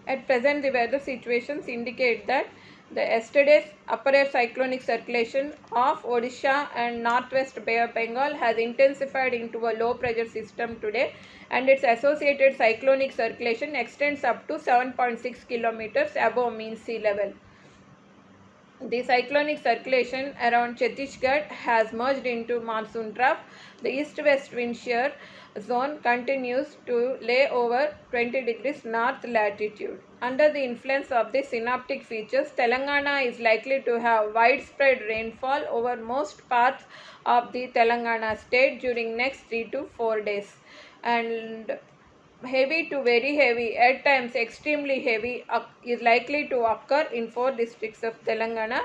At present, the weather situations indicate that the yesterday's upper air cyclonic circulation of Odisha and northwest Bay of Bengal has intensified into a low pressure system today, and its associated cyclonic circulation extends up to 7.6 kilometers above mean sea level. The cyclonic circulation around Chhattisgarh has merged into monsoon trough. The east-west wind shear zone continues to lay over 20 degrees north latitude. Under the influence of the synoptic features, Telangana is likely to have widespread rainfall over most parts of the Telangana state during next 3 to 4 days. And heavy to very heavy, at times extremely heavy, is likely to occur in 4 districts of Telangana: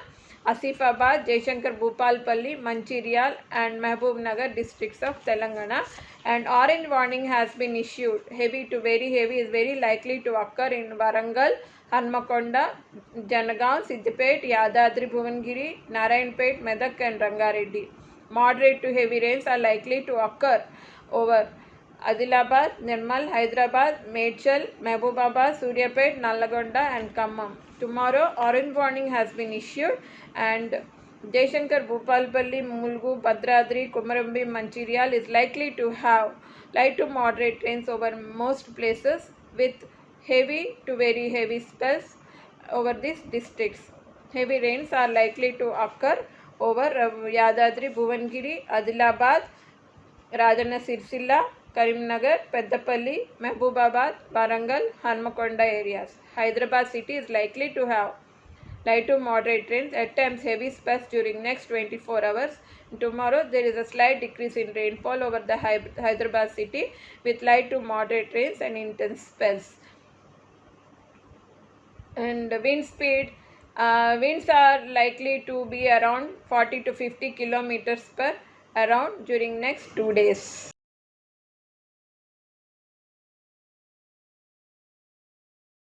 Asifabad, Jaishankar Bhupalpalli, Manchiryal and Mahbub Nagar districts of Telangana. And orange warning has been issued. Heavy to very heavy is very likely to occur in Warangal, Hanmakonda, Janagaon, Siddipet, Yadadri, Bhuvangiri, Narayanpet, Medak and Rangareddy. Moderate to heavy rains are likely to occur over Adilabad, Nirmal, Hyderabad, Medchal, Mehbubabad, Suryapet, Nalagonda and Khammam. Tomorrow, orange warning has been issued, and Jaishankar, Bhupalpalli, Mulgu, Bhadradri, Kumarambi, Manchiryal is likely to have light to moderate rains over most places with heavy to very heavy spells over these districts. Heavy rains are likely to occur over Yadadri, Bhuvangiri, Adilabad, Rajanna Sirsilla, Karimnagar, Peddapalli, Mehbubabad, Warangal, Hanmakonda areas. Hyderabad city is likely to have light to moderate rains, at times heavy spells during next 24 hours. Tomorrow there is a slight decrease in rainfall over the Hyderabad city with light to moderate rains and intense spells. And wind speed, winds are likely to be around 40 to 50 kilometers per around during next 2 days.